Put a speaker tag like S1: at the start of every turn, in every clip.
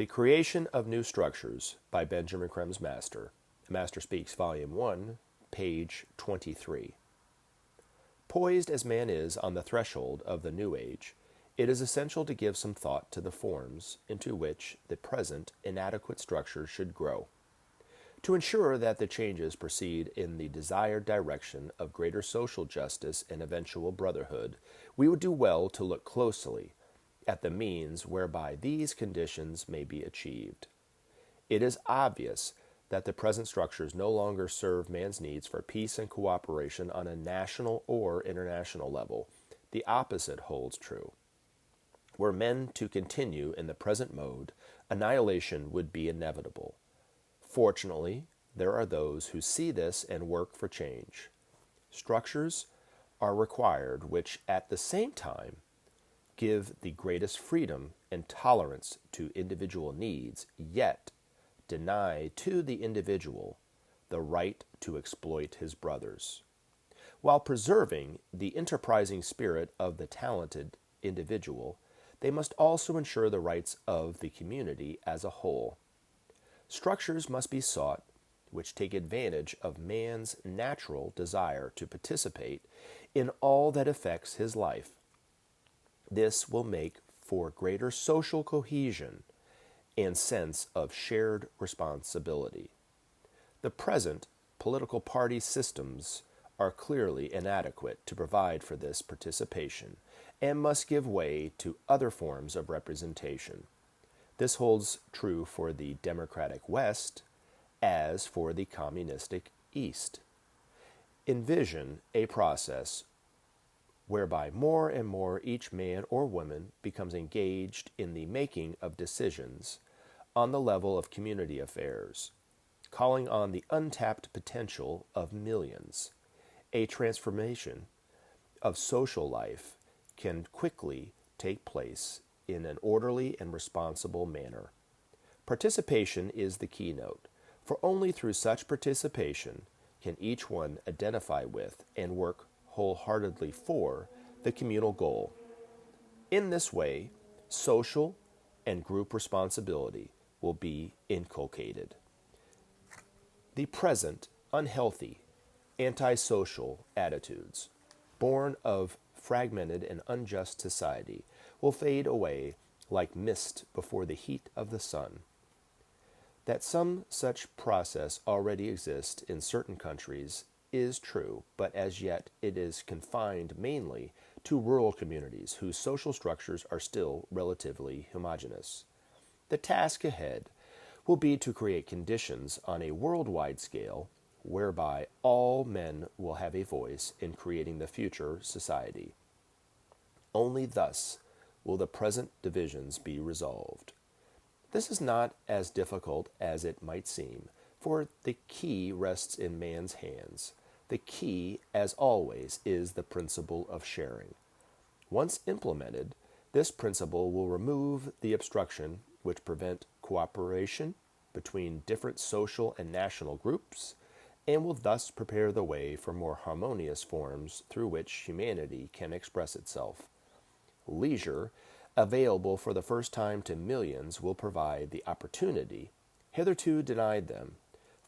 S1: The Creation of New Structures by Benjamin Creme's Master. Master Speaks, Volume 1, page 23. Poised as man is on the threshold of the new age, it is essential to give some thought to the forms into which the present inadequate structure should grow. To ensure that the changes proceed in the desired direction of greater social justice and eventual brotherhood, we would do well to look closely at the means whereby these conditions may be achieved. It is obvious that the present structures no longer serve man's needs for peace and cooperation on a national or international level. The opposite holds true. Were men to continue in the present mode, annihilation would be inevitable. Fortunately, there are those who see this and work for change. Structures are required which, at the same time, give the greatest freedom and tolerance to individual needs, yet deny to the individual the right to exploit his brothers, while preserving the enterprising spirit of the talented individual. They must also ensure the rights of the community as a whole. Structures must be sought which take advantage of man's natural desire to participate in all that affects his life. This will make for greater social cohesion and sense of shared responsibility. The present political party systems are clearly inadequate to provide for this participation and must give way to other forms of representation. This holds true for the democratic West as for the communistic East. Envision a process whereby more and more each man or woman becomes engaged in the making of decisions on the level of community affairs, calling on the untapped potential of millions. A transformation of social life can quickly take place in an orderly and responsible manner. Participation is the keynote, for only through such participation can each one identify with and work wholeheartedly for the communal goal. In this way, social and group responsibility will be inculcated. The present unhealthy, antisocial attitudes, born of fragmented and unjust society, will fade away like mist before the heat of the sun. That some such process already exists in certain countries is true, but as yet it is confined mainly to rural communities whose social structures are still relatively homogeneous. The task ahead will be to create conditions on a worldwide scale whereby all men will have a voice in creating the future society. Only thus will the present divisions be resolved. This is not as difficult as it might seem, for the key rests in man's hands. The key, as always, is the principle of sharing. Once implemented, this principle will remove the obstruction which prevent cooperation between different social and national groups, and will thus prepare the way for more harmonious forms through which humanity can express itself. Leisure, available for the first time to millions, will provide the opportunity, hitherto denied them,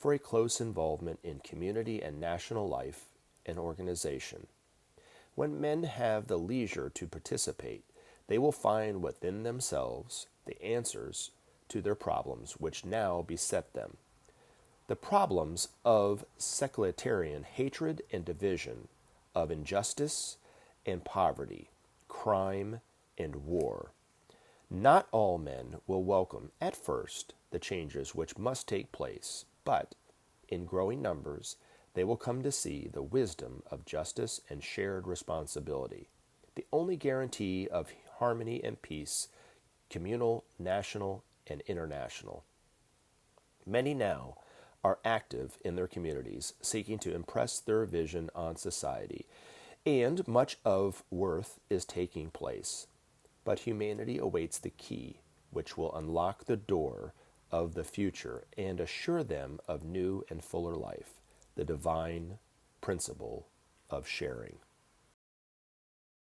S1: for a close involvement in community and national life and organization. When men have the leisure to participate, they will find within themselves the answers to their problems which now beset them. The problems of sectarian hatred and division, of injustice and poverty, crime and war. Not all men will welcome at first the changes which must take place, but in growing numbers they will come to see the wisdom of justice and shared responsibility, the only guarantee of harmony and peace, communal, national, and international. Many now are active in their communities, seeking to impress their vision on society, and much of worth is taking place. But humanity awaits the key which will unlock the door of the future and assure them of new and fuller life, the divine principle of sharing.